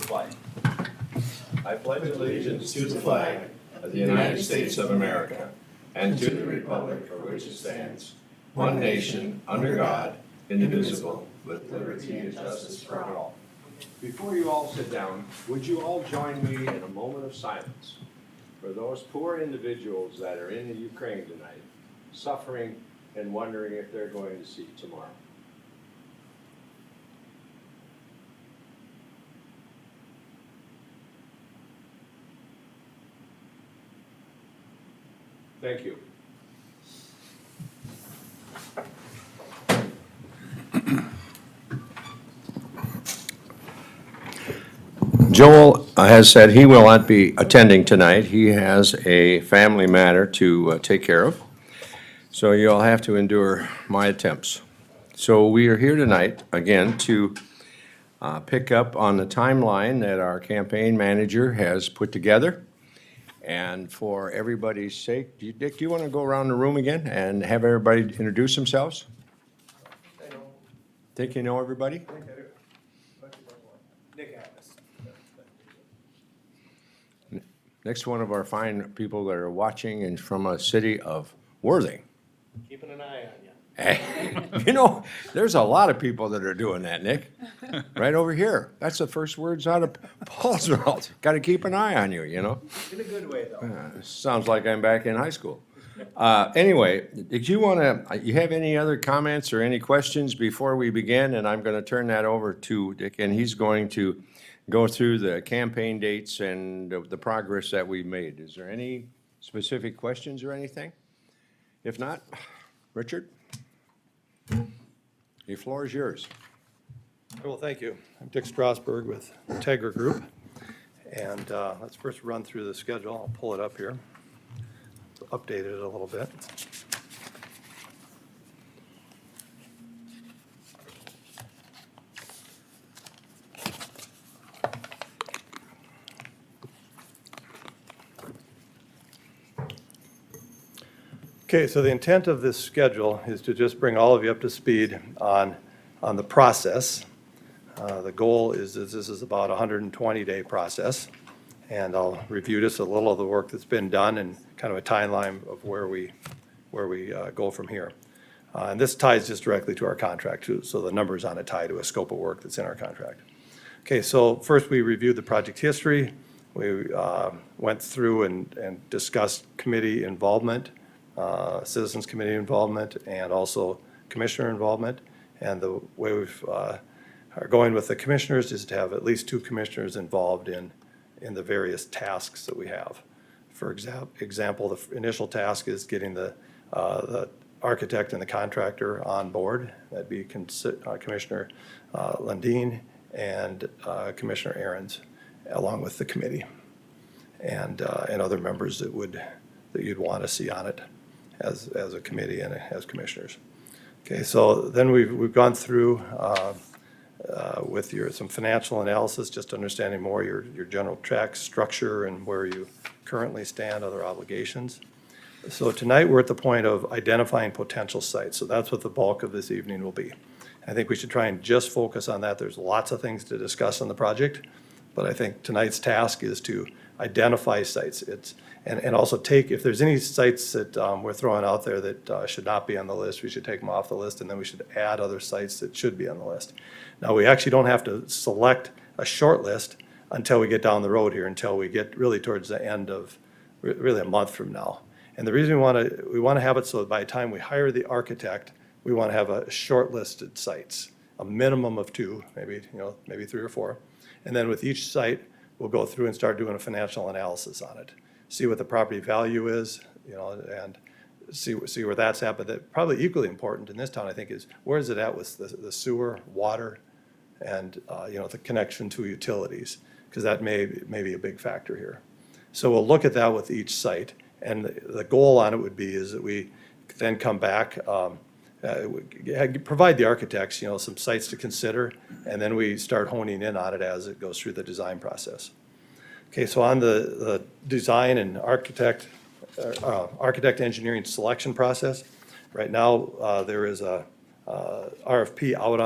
flag. I pledge allegiance to the flag of the United States of America and to the republic for which it stands, one nation, under God, indivisible, with liberty and justice for all. Before you all sit down, would you all join me in a moment of silence for those poor individuals that are in the Ukraine tonight, suffering and wondering if they're going to see tomorrow. Thank you. Joel has said he will not be attending tonight. He has a family matter to take care of. So you'll have to endure my attempts. So we are here tonight, again, to pick up on the timeline that our campaign manager has put together. And for everybody's sake, Dick, do you want to go around the room again and have everybody introduce themselves? Think you know everybody? Next one of our fine people that are watching is from a city of Worthing. Keeping an eye on you. You know, there's a lot of people that are doing that, Nick. Right over here. That's the first words out of Paul's mouth. Got to keep an eye on you, you know? In a good way, though. Sounds like I'm back in high school. Anyway, did you want to, you have any other comments or any questions before we begin? And I'm going to turn that over to Dick, and he's going to go through the campaign dates and the progress that we've made. Is there any specific questions or anything? If not, Richard, the floor is yours. Well, thank you. I'm Dick Strasberg with Integra Group. And let's first run through the schedule. I'll pull it up here. Update it a little bit. Okay, so the intent of this schedule is to just bring all of you up to speed on the process. The goal is that this is about a 120-day process, and I'll review just a little of the work that's been done and kind of a timeline of where we go from here. And this ties just directly to our contract, too, so the numbers on it tie to a scope of work that's in our contract. Okay, so first we reviewed the project history. We went through and discussed committee involvement, Citizens Committee involvement, and also commissioner involvement. And the way we've are going with the commissioners is to have at least 2 commissioners involved in the various tasks that we have. For example, the initial task is getting the architect and the contractor on board. That'd be Commissioner Lundin and Commissioner Ahrens, along with the committee and other members that you'd want to see on it as a committee and as commissioners. Okay, so then we've gone through with some financial analysis, just understanding more your general track structure and where you currently stand, other obligations. So tonight we're at the point of identifying potential sites. So that's what the bulk of this evening will be. I think we should try and just focus on that. There's lots of things to discuss on the project, but I think tonight's task is to identify sites. And also take, if there's any sites that we're throwing out there that should not be on the list, we should take them off the list, and then we should add other sites that should be on the list. Now, we actually don't have to select a short list until we get down the road here, until we get really towards the end of, really a month from now. And the reason we want to have it so that by the time we hire the architect, we want to have a shortlisted sites, a minimum of 2, maybe 3 or 4. And then with each site, we'll go through and start doing a financial analysis on it. See what the property value is, and see where that's at. But probably equally important in this town, I think, is where is it at with the sewer, water, and the connection to utilities, because that may be a big factor here. So we'll look at that with each site, and the goal on it would be is that we then come back, provide the architects some sites to consider, and then we start honing in on it as it goes through the design process. Okay, so on the design and architect engineering selection process, right now there is a RFP out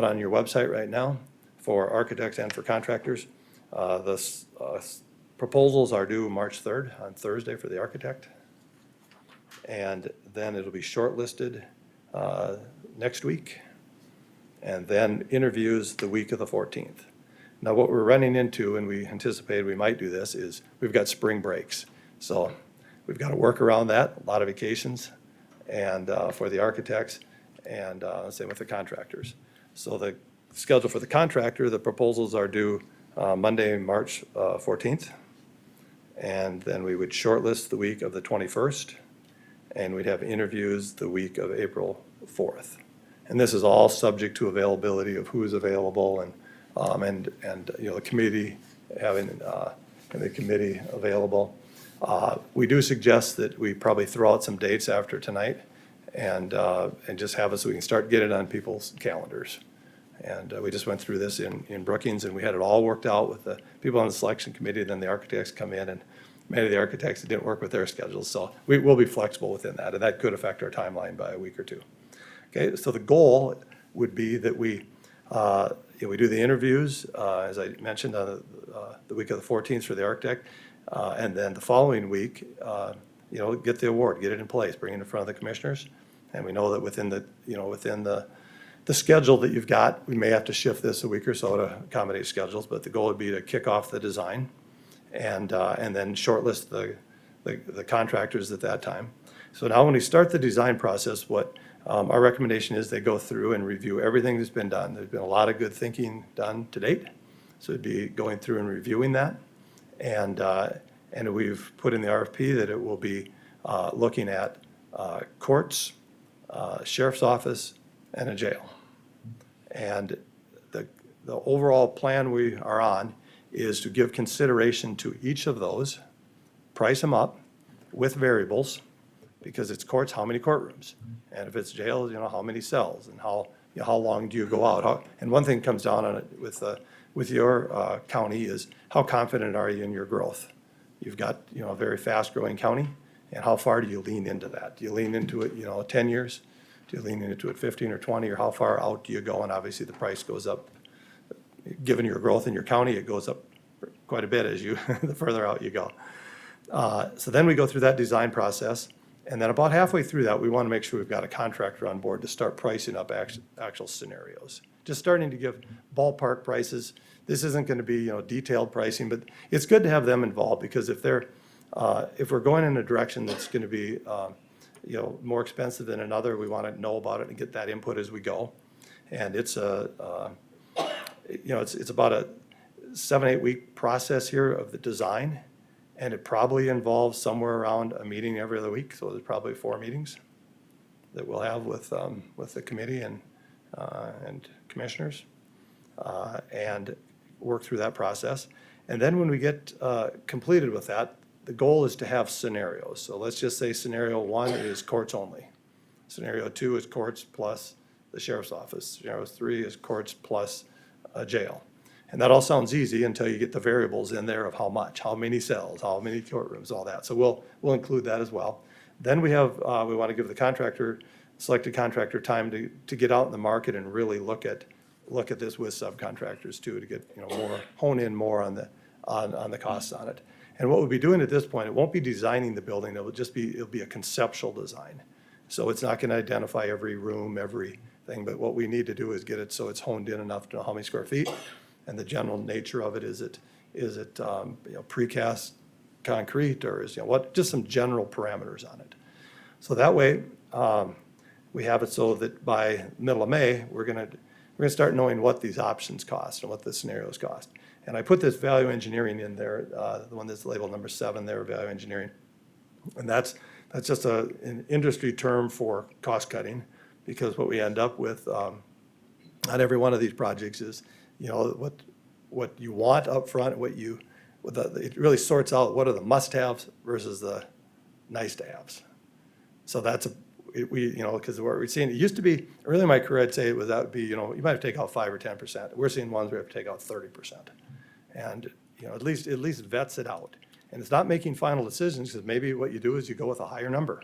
on your website right now for architects and for contractors. Proposals are due March 3rd, on Thursday for the architect. And then it'll be shortlisted next week, and then interviews the week of the 14th. Now, what we're running into, and we anticipated we might do this, is we've got spring breaks. So we've got to work around that, a lot of vacations, and for the architects, and same with the contractors. So the schedule for the contractor, the proposals are due Monday, March 14th, and then we would shortlist the week of the 21st, and we'd have interviews the week of April 4th. And this is all subject to availability of who's available and the committee having, and the committee available. We do suggest that we probably throw out some dates after tonight and just have it so we can start getting it on people's calendars. And we just went through this in Brookings, and we had it all worked out with the people on the selection committee, then the architects come in, and many of the architects, it didn't work with their schedules. So we will be flexible within that, and that could affect our timeline by a week or two. Okay, so the goal would be that we do the interviews, as I mentioned, on the week of the 14th for the architect, and then the following week, get the award, get it in place, bring it in front of the commissioners. And we know that within the schedule that you've got, we may have to shift this a week or so to accommodate schedules, but the goal would be to kick off the design and then shortlist the contractors at that time. So now when we start the design process, what our recommendation is they go through and review everything that's been done. There's been a lot of good thinking done to date, so it'd be going through and reviewing that. And we've put in the RFP that it will be looking at courts, sheriff's office, and a jail. And the overall plan we are on is to give consideration to each of those, price them up with variables, because it's courts, how many courtrooms? And if it's jails, how many cells, and how long do you go out? And one thing comes down on it with your county is how confident are you in your growth? You've got, a very fast-growing county, and how far do you lean into that? Do you lean into it, 10 years? Do you lean into it 15 or 20, or how far out do you go? And obviously, the price goes up. Given your growth in your county, it goes up quite a bit as the further out you go. So then we go through that design process, and then about halfway through that, we want to make sure we've got a contractor on board to start pricing up actual scenarios. Just starting to give ballpark prices. This isn't going to be, detailed pricing, but it's good to have them involved, because if we're going in a direction that's going to be, more expensive than another, we want to know about it and get that input as we go. And it's it's about a 7-8 week process here of the design, and it probably involves somewhere around a meeting every other week. So there's probably 4 meetings that we'll have with the committee and commissioners, and work through that process. And then when we get completed with that, the goal is to have scenarios. So let's just say scenario 1 is courts only. Scenario 2 is courts plus the sheriff's office. Scenario 3 is courts plus a jail. And that all sounds easy until you get the variables in there of how much, how many cells, how many courtrooms, all that. So we'll include that as well. Then we want to give the selected contractor time to get out in the market and really look at this with subcontractors too, to get, hone in more on the costs on it. And what we'll be doing at this point, it won't be designing the building, it'll be a conceptual design. So it's not gonna identify every room, everything, but what we need to do is get it so it's honed in enough to know how many square feet, and the general nature of it. Is it precast concrete, or is, just some general parameters on it. So that way, we have it so that by middle of May, we're gonna start knowing what these options cost and what the scenarios cost. And I put this value engineering in there, the one that's labeled number 7 there, value engineering. And that's just an industry term for cost cutting, because what we end up with on every one of these projects is, what you want up front, it really sorts out what are the must-haves versus the nice-to-haves. So because what we're seeing, it used to be, early in my career, I'd say that would be, you might have to take out 5 or 10%. We're seeing ones where we have to take out 30%. And, at least vets it out. And it's not making final decisions, because maybe what you do is you go with a higher number,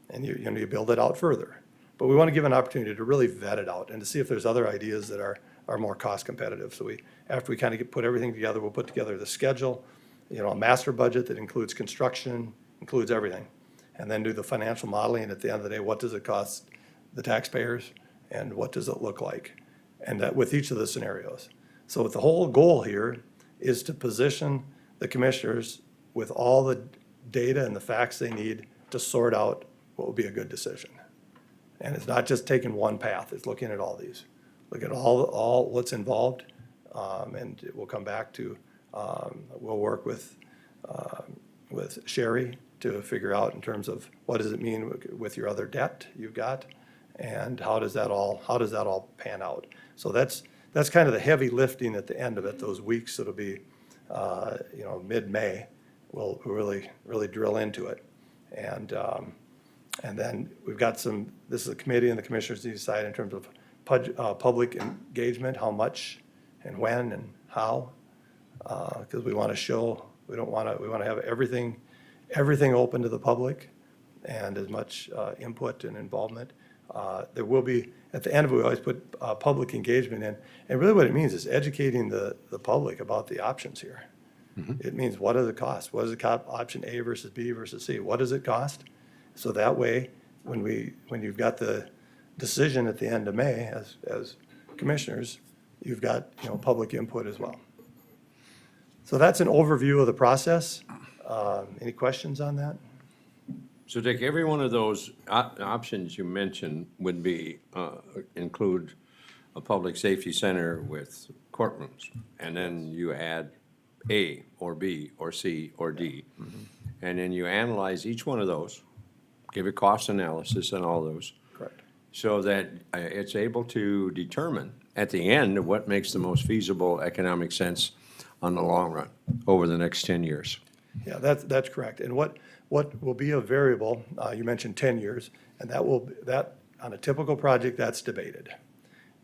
and you build it out further. But we want to give an opportunity to really vet it out and to see if there's other ideas that are are more cost competitive. So after we kind of put everything together, we'll put together the schedule, a master budget that includes construction, includes everything. And then do the financial modeling, and at the end of the day, what does it cost the taxpayers, and what does it look like? And that with each of the scenarios. So the whole goal here is to position the commissioners with all the data and the facts they need to sort out what would be a good decision. And it's not just taking one path, it's looking at all these. Look at all what's involved, and we'll come back to, we'll work with Sherry to figure out in terms of what does it mean with your other debt you've got, and how does that all pan out. So that's kind of the heavy lifting at the end of it, those weeks. It'll be, mid-May, we'll really drill into it. And then we've got this is a committee, and the commissioners need to decide in terms of public engagement, how much and when and how, because we want to have everything open to the public and as much input and involvement. There will be, at the end of it, we always put public engagement in, and really what it means is educating the public about the options here. It means, what does it cost? What does it cost, option A versus B versus C? What does it cost? So that way, when you've got the decision at the end of May as commissioners, you've got, public input as well. So that's an overview of the process. Any questions on that? So Dick, every one of those options you mentioned would be, include a public safety center with courtrooms, and then you add A or B or C or D. And then you analyze each one of those, give a cost analysis on all those. Correct. So that it's able to determine at the end what makes the most feasible economic sense on the long run over the next 10 years. Yeah, that's correct. And what will be a variable, you mentioned 10 years, and that on a typical project, that's debated.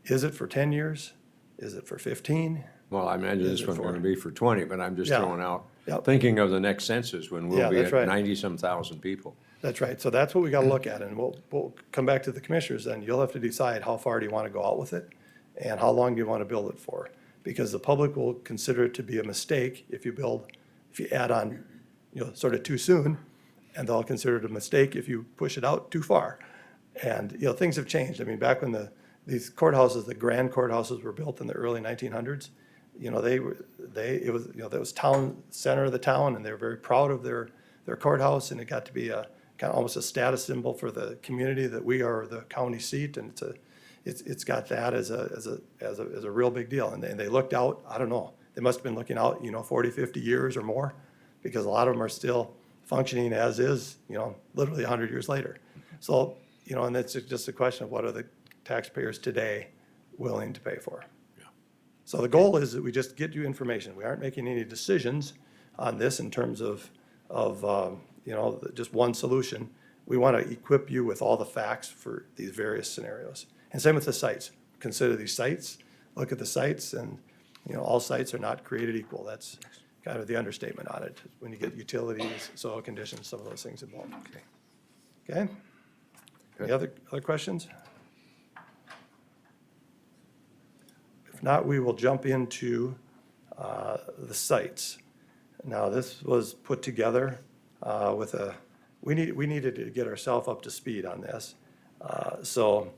Is it for 10 years? Is it for 15? Well, I imagine this one's going to be for 20, but I'm just Yeah. throwing out, Yep. thinking of the next census when we'll Yeah, be that's at right. 90-some thousand people. That's right. So that's what we got to look at, and we'll come back to the commissioners, and you'll have to decide how far do you want to go out with it, and how long do you want to build it for? Because the public will consider it to be a mistake if you add on, sort of too soon, and they'll consider it a mistake if you push it out too far. And, things have changed. I mean, back when these courthouses, the grand courthouses were built in the early 1900s, that was town, center of the town, and they were very proud of their courthouse, and it got to be a kind of almost a status symbol for the community that we are the county seat, and it's got that as a real big deal. And they looked out, I don't know, they must have been looking out, 40, 50 years or more, because a lot of them are still functioning as is, literally 100 years later. So, and it's just a question of what are the taxpayers today willing to pay for. So the goal is that we just get you information. We aren't making any decisions on this in terms of just one solution. We want to equip you with all the facts for these various scenarios. And same with the sites. Consider these sites, look at the sites, and all sites are not created equal. That's kind of the understatement on it, when you get utilities, soil conditions, some of those things involved. Okay? Any other questions? If not, we will jump into the sites. Now, this was put together we needed to get ourselves up to speed on this. So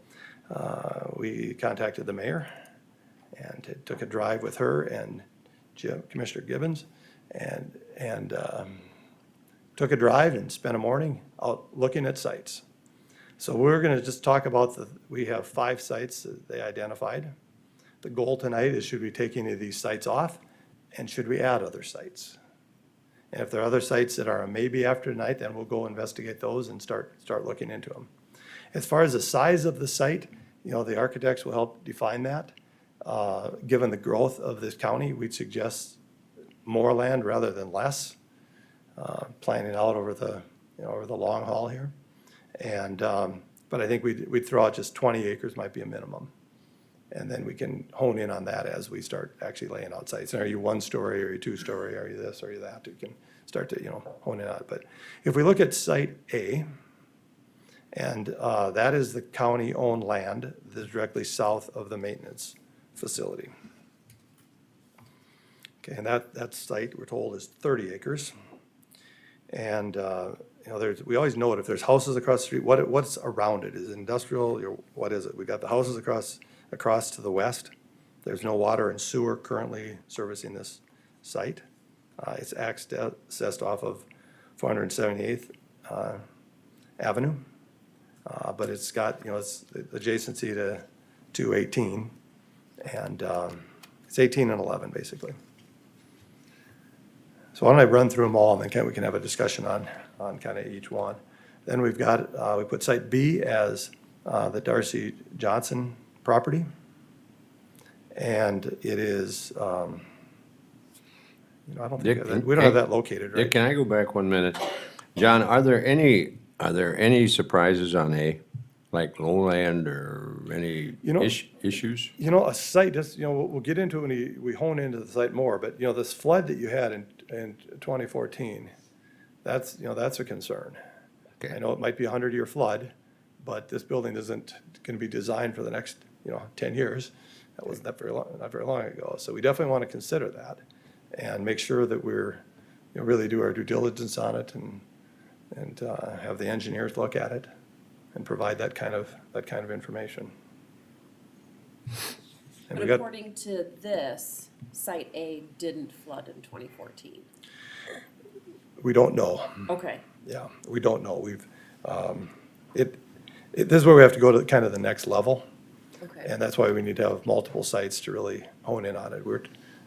we contacted the mayor and took a drive with her and Commissioner Gibbons, and took a drive and spent a morning out looking at sites. So we're going to just talk about we have 5 sites that they identified. The goal tonight is, should we take any of these sites off, and should we add other sites? And if there are other sites that are a maybe after tonight, then we'll go investigate those and start looking into them. As far as the size of the site, the architects will help define that. Given the growth of this county, we'd suggest more land rather than less, planning out over the long haul here. And but I think we'd throw out just 20 acres might be a minimum. And then we can hone in on that as we start actually laying out sites. And are you 1-story, are you 2-story, are you this, are you that? We can start to, hone in on it. But if we look at site A, and that is the county-owned land that is directly south of the maintenance facility. Okay, and that site, we're told, is 30 acres. And, we always note if there's houses across the street, what's around it? Is it industrial, or what is it? We got the houses across to the west. There's no water and sewer currently servicing this site. It's accessed off of 478th Avenue. But it's got, it's adjacency to 218, and it's 18 and 11, basically. So why don't I run through them all, and then we can have a discussion on kind of each one. Then we've got, we put Site B as the Darcy Johnson property. And it is, I don't think, Dick, we don't have that located, Dick, right? can I go back 1 minute? John, are there any surprises on A, like lowland or any issues? A site, just, we'll get into it when we hone into the site more, but, this flood that you had in 2014, that's a concern. Okay. I know it might be a 100-year flood, but this building isn't going to be designed for the next, 10 years. That wasn't not very long ago. So we definitely want to consider that and make sure that we're, really do our due diligence on it and have the engineers look at it and provide that kind of information. And But we got, according to this, Site A didn't flood in 2014. we don't know. Okay. Yeah, we don't know. We've, this is where we have to go to kind of the next level. Okay. And that's why we need to have multiple sites to really hone in on it.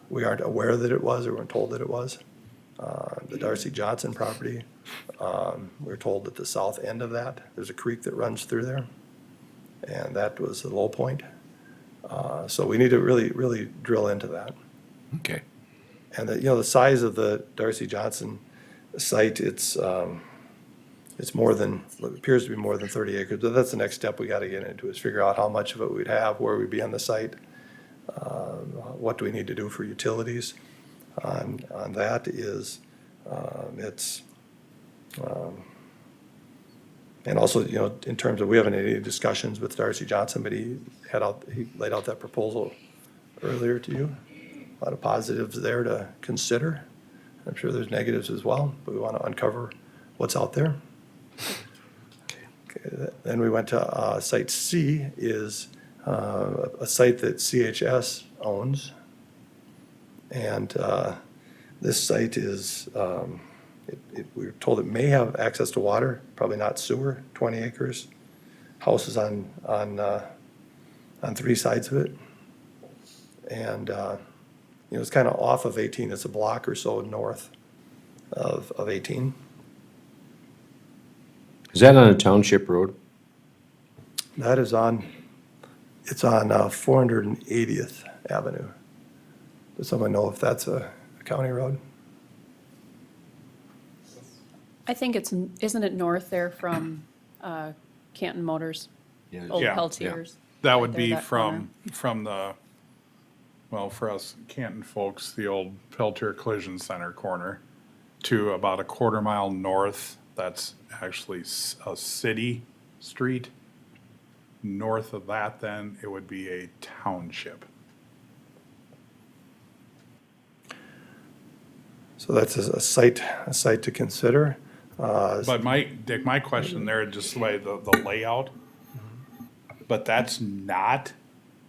We aren't aware that it was, or weren't told that it was. The Darcy Johnson property, we were told at the south end of that, there's a creek that runs through there. And that was the low point. So we need to really, really drill into that. Okay. And the size of the Darcy Johnson site, it's more than, it appears to be more than 30 acres, but that's the next step we gotta get into, is figure out how much of it we'd have, where we'd be on the site, what do we need to do for utilities. On that is, and also, in terms of, we haven't had any discussions with Darcy Johnson, but he laid out that proposal earlier to you. A lot of positives there to consider. I'm sure there's negatives as well, but we want to uncover what's out there. Okay, then we went to Site C is a site that CHS owns. And this site is, we were told it may have access to water, probably not sewer, 20 acres. Houses on 3 sides of it. And, it's kind of off of 18. It's a block or so north of 18. Is that on a township road? That is it's on 480th Avenue. Does someone know if that's a county road? I think isn't it north there from Canton Motors, old Yeah. Peltiers? That Right would there, be that corner. from the, well, for us Canton folks, the old Peltier Collision Center corner to about a quarter-mile north. That's actually a city street. North of that, then, it would be a township. So that's a site to consider. But Dick, my question there, just the way the layout, but that's not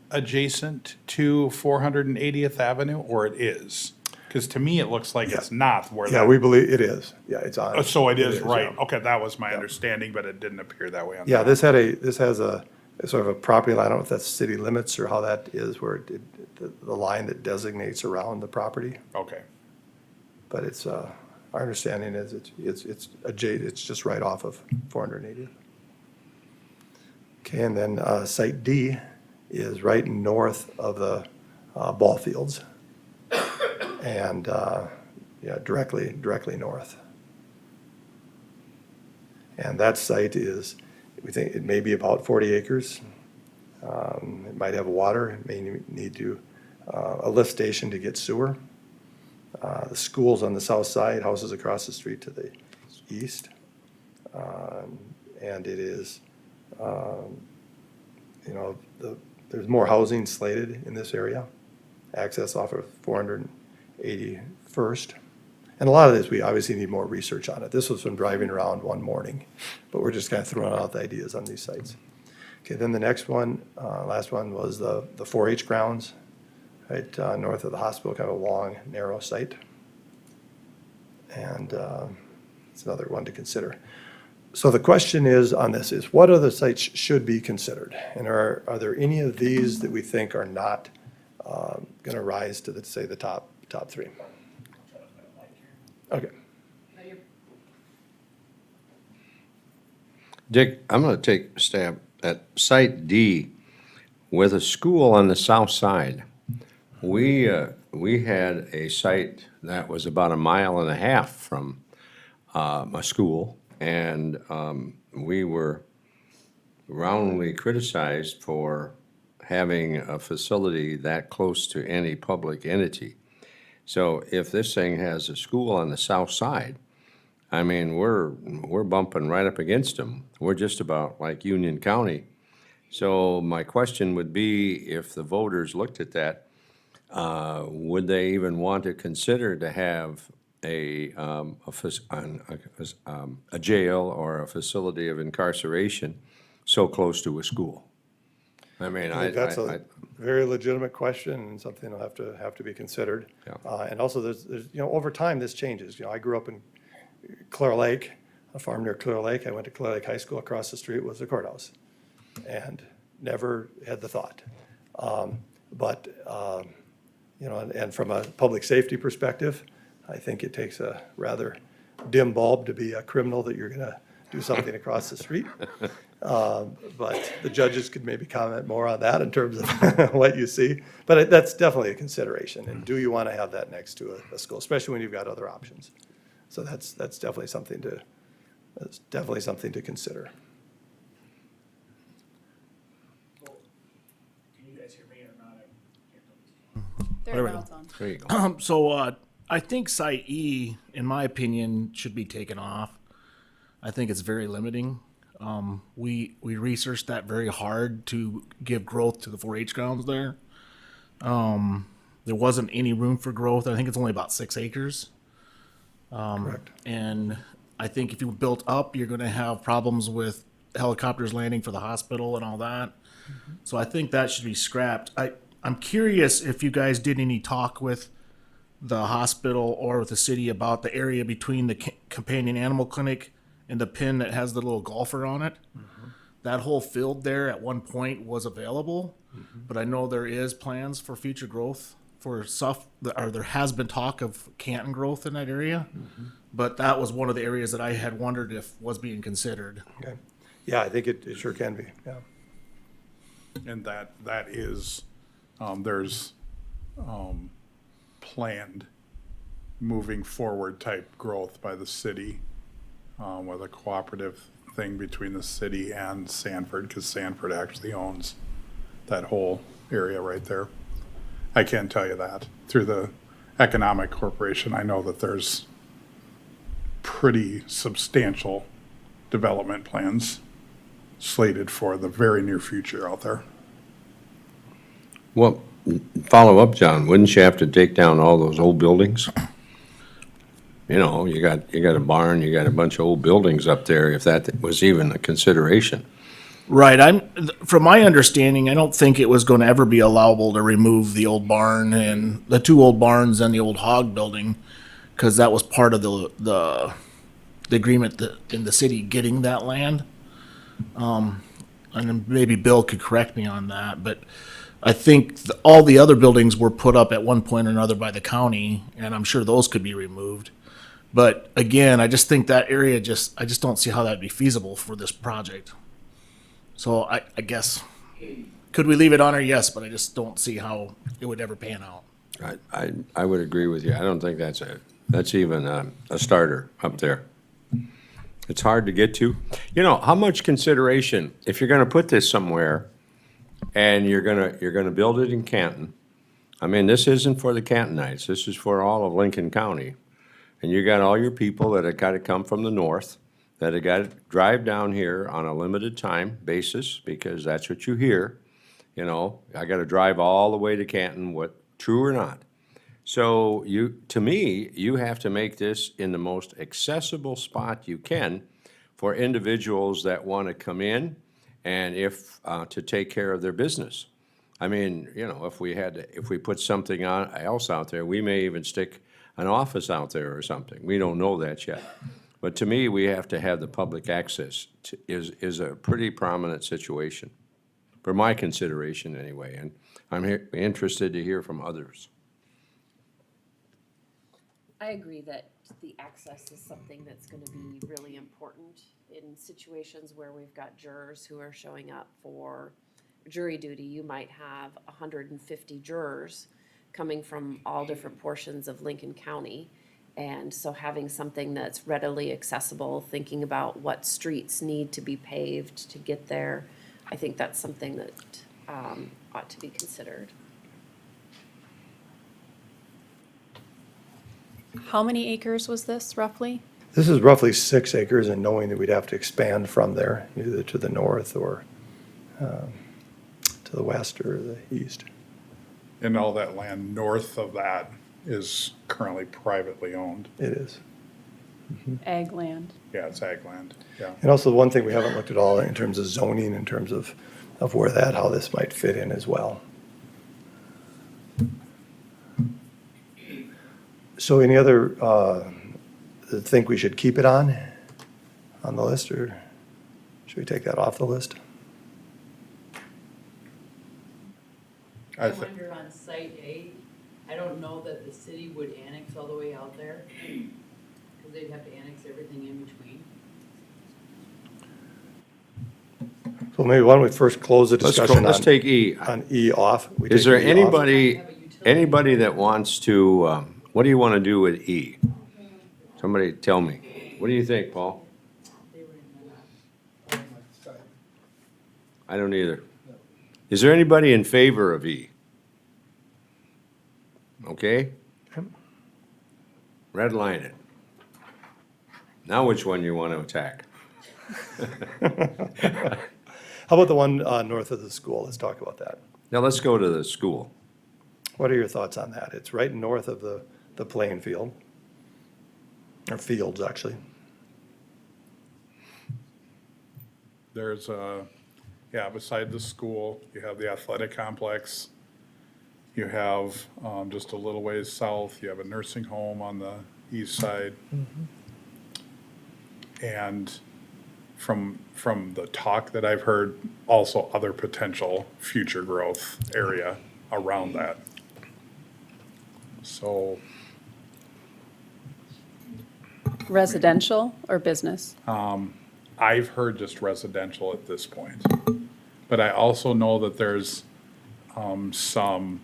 adjacent to 480th Avenue, or it is? Because to me, it looks like it's not where Yeah, that. we believe it is. Yeah, it's on. So it is, right. yeah. Okay, that was my understanding, but it didn't appear that way on. Yeah, the- this has a sort of a property line. I don't know if that's city limits or how that is, where the line that designates around the property. Okay, But it's, our understanding is it's just right off of 480th. Okay, and then Site D is right north of the ball fields. And, directly north. And that site is, we think it may be about 40 acres. It might have water, it may need a lift station to get sewer. The school's on the south side, houses across the street to the east. And it is, There's more housing slated in this area, access off of 481st. And a lot of this, we obviously need more research on it. This was from driving around one morning, but we're just kind of throwing out the ideas on these sites. Okay, then the next one, last one was the 4-H grounds, right, north of the hospital, kind of a long, narrow site. And it's another one to consider. So the question is on this is, what other sites should be considered? And are there any of these that we think are not going to rise to, say, the top three? Okay. Dick, I'm gonna take a stab at site D with a school on the south side. We had a site that was about 1.5 miles from a school, and we were roundly criticized for having a facility that close to any public entity. So if this thing has a school on the south side, I mean, we're bumping right up against them. We're just about like Union County. So my question would be, if the voters looked at that, would they even want to consider to have a jail or a facility of incarceration so close to a school? I mean, I think that's a very legitimate question and something that'll have to be considered. Yeah. And also there's, over time this changes. I grew up in Clear Lake, a farm near Clear Lake. I went to Clear Lake High School. Across the street was the courthouse, and never had the thought. And from a public safety perspective, I think it takes a rather dim bulb to be a criminal that you're gonna do something across the street. But the judges could maybe comment more on that in terms of what you see. But that's definitely a consideration. And do you want to have that next to a school, especially when you've got other options? So that's definitely something to consider. Can you guys hear me or not? There now it's on. there you go. So I think Site E, in my opinion, should be taken off. I think it's very limiting. We researched that very hard to give growth to the 4-H grounds there. There wasn't any room for growth. I think it's only about 6 acres. Correct. And I think if you built up, you're going to have problems with helicopters landing for the hospital and all that. So I think that should be scrapped. I'm curious if you guys did any talk with the hospital or with the city about the area between the companion animal clinic and the pin that has the little golfer on it. That whole field there at one point was available, but I know there is plans for future growth for stuff, or there has been talk of Canton growth in that area. But that was one of the areas that I had wondered if was being considered. Okay. Yeah, I think it sure can be, yeah. And that is, there's planned moving forward type growth by the city with a cooperative thing between the city and Sanford, because Sanford actually owns that whole area right there. I can tell you that. Through the Economic Corporation, I know that there's pretty substantial development plans slated for the very near future out there. Well, follow up, John, wouldn't you have to take down all those old buildings? You know, you got a barn, you got a bunch of old buildings up there, if that was even a consideration. Right. From my understanding, I don't think it was going to ever be allowable to remove the old barn and the 2 old barns and the old hog building, because that was part of the agreement in the city getting that land. And then maybe Bill could correct me on that, but I think all the other buildings were put up at one point or another by the county, and I'm sure those could be removed. But again, I just think that area I just don't see how that'd be feasible for this project. So I guess, could we leave it on there? Yes, but I just don't see how it would ever pan out. I would agree with you. I don't think that's even a starter up there. It's hard to get to. You know, how much consideration, if you're gonna put this somewhere and you're gonna build it in Canton, I mean, this isn't for the Cantonites, this is for all of Lincoln County. And you got all your people that have gotta come from the north, that have got to drive down here on a limited time basis, because that's what you hear. You know, I gotta drive all the way to Canton, what, true or not? So to me, you have to make this in the most accessible spot you can for individuals that wanna come in and to take care of their business. I mean, you know, if we put something else out there, we may even stick an office out there or something. We don't know that yet. But to me, we have to have the public access is a pretty prominent situation, for my consideration anyway, and I'm interested to hear from others. I agree that the access is something that's gonna be really important in situations where we've got jurors who are showing up for jury duty. You might have 150 jurors coming from all different portions of Lincoln County. And so having something that's readily accessible, thinking about what streets need to be paved to get there, I think that's something that ought to be considered. How many acres was this roughly? This is roughly 6 acres, and knowing that we'd have to expand from there, either to the north or to the west or the east. And all that land north of that is currently privately owned. It is. Ag land. Yeah, it's ag land, yeah. And also, one thing we haven't looked at all in terms of zoning, in terms of where how this might fit in as well. So any other, think we should keep it on the list, or should we take that off the list? I I thi- wonder on site A, I don't know that the city would annex all the way out there, because they'd have to annex everything in between. So maybe why don't we first close the discussion Let's take E. on E off? We Is take there E off. anybody that wants to, what do you want to do with E? Somebody tell me. What do you think, Paul? They were in the- I don't either. Is there anybody in favor of E? Okay? Red line it. Now which one you want to attack? How about the one north of the school? Let's talk about that. Now let's go to the school. What are your thoughts on that? It's right north of the playing field, or fields, actually. There's beside the school, you have the athletic complex. You have, just a little ways south, you have a nursing home on the east side. And from the talk that I've heard, also other potential future growth area around that. So, Residential or business? I've heard just residential at this point. But I also know that there's some,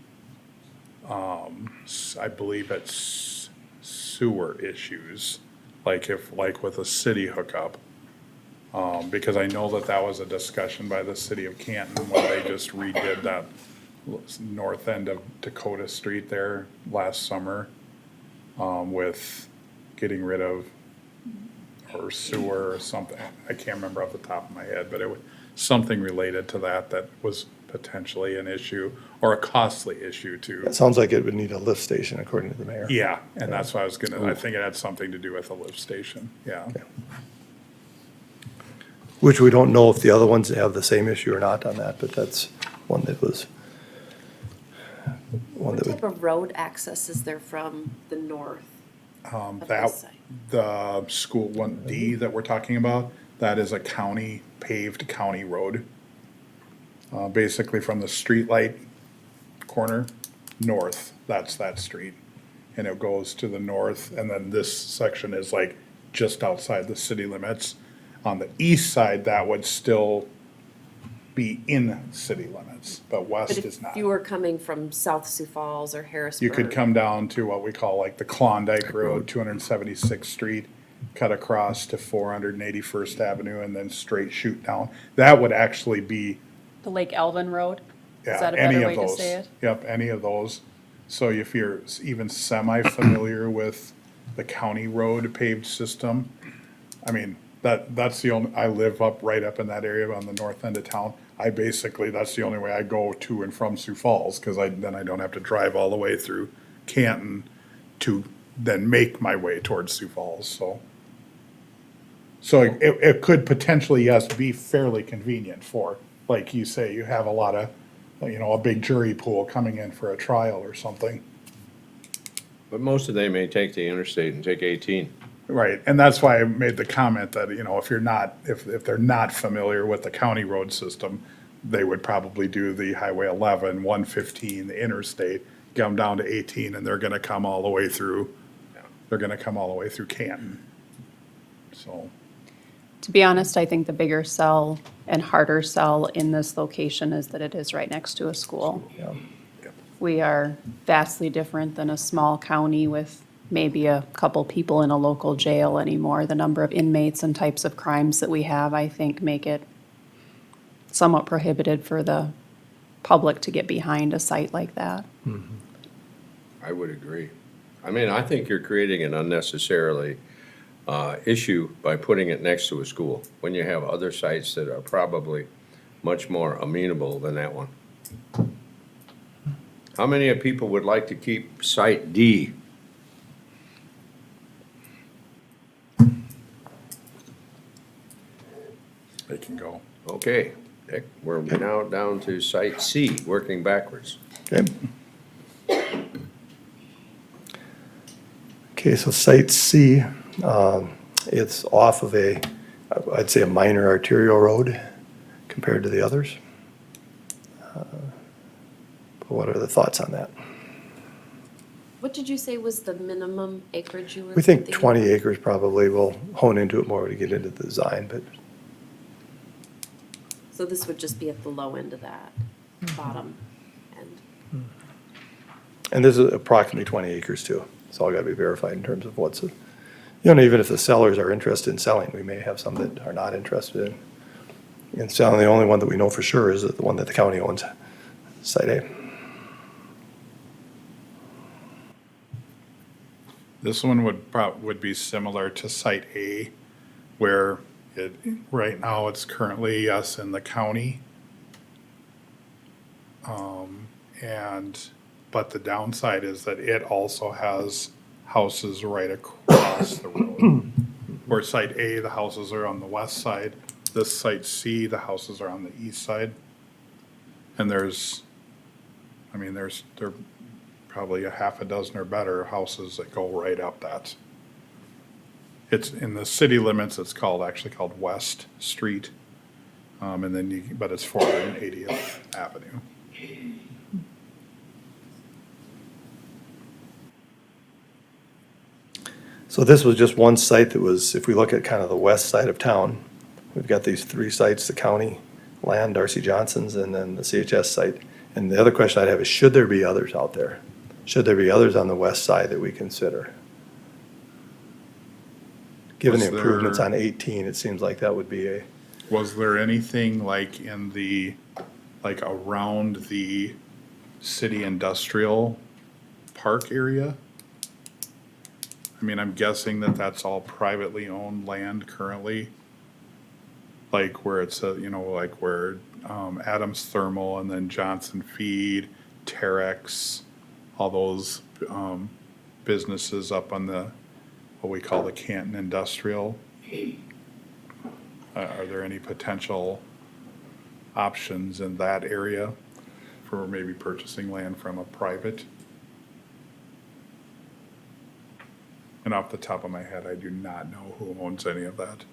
I believe it's sewer issues, like with a city hookup. Because I know that was a discussion by the city of Canton when they just redid that north end of Dakota Street there last summer, with getting rid of or sewer or something. I can't remember off the top of my head, but it was something related to that was potentially an issue or a costly issue too. It sounds like it would need a lift station, according to the mayor. Yeah, and that's what I think it had something to do with a lift station, yeah. Which we don't know if the other ones have the same issue or not on that, but that's one that was, one What that would, type of road access is there from the north of this That, site? the school 1D that we're talking about, that is a paved county road. Basically from the street light corner north, that's that street. And it goes to the north, and then this section is like just outside the city limits. On the east side, that would still be in city limits, but west But is not. if you were coming from South Sioux Falls or Harrisburg. You could come down to what we call like the Klondike Road, 276th Street, cut across to 481st Avenue, and then straight shoot down. That would actually be, The Lake Elvin Road? yeah, Is that a any better of way to those. say it? Yep, any of those. So if you're even semi-familiar with the county road paved system, I mean, That's the only, I live right up in that area on the north end of town. That's the only way I go to and from Sioux Falls, cause then I don't have to drive all the way through Canton to then make my way towards Sioux Falls, so. So it could potentially, yes, be fairly convenient for, like you say, you have a lot of, a big jury pool coming in for a trial or something. But most of them may take the interstate and take 18. Right, and that's why I made the comment that, if they're not familiar with the county road system, they would probably do the Highway 11, 115, the interstate, come down to 18, and they're gonna come all the way through, Canton. So, To be honest, I think the bigger sell and harder sell in this location is that it is right next to a school. Yeah. We are vastly different than a small county with maybe a couple people in a local jail anymore. The number of inmates and types of crimes that we have, I think, make it somewhat prohibited for the public to get behind a site like that. I would agree. I mean, I think you're creating an unnecessarily issue by putting it next to a school, when you have other sites that are probably much more amenable than that one. How many people would like to keep Site D? they can go. Okay, Dick, we're now down to Site C, working backwards. Okay. Okay, so Site C, it's off of I'd say a minor arterial road compared to the others. But what are the thoughts on that? What did you say was the minimum acreage you were We think thinking? 20 acres probably. We'll hone into it more to get into the design, but So this would just be at the low end of that, bottom end. and this is approximately 20 acres too. It's all got to be verified in terms of even if the sellers are interested in selling, we may have some that are not interested in selling. The only one that we know for sure is the one that the county owns, Site A. This one would be similar to Site A, where right now it's currently, yes, in the county. But the downside is that it also has houses right across the road. Where Site A, the houses are on the west side. This Site C, the houses are on the east side. And there are probably a half a dozen or better houses that go right up that. It's in the city limits, it's actually called West Street. But it's 480th Avenue. So this was just one site that was, if we look at kind of the west side of town, we've got these three sites, the county land, Darcy Johnson's, and then the CHS site. And the other question I'd have is, should there be others out there? Should there be others on the west side that we consider? Given the Was there- improvements on 18, it seems like that would be Was there anything like around the city industrial park area? I mean, I'm guessing that that's all privately owned land currently. Like where it's, where Adams Thermal and then Johnson Feed, Terex, all those businesses up on what we call the Canton Industrial. Are there any potential options in that area for maybe purchasing land from a private? And off the top of my head, I do not know who owns any of that.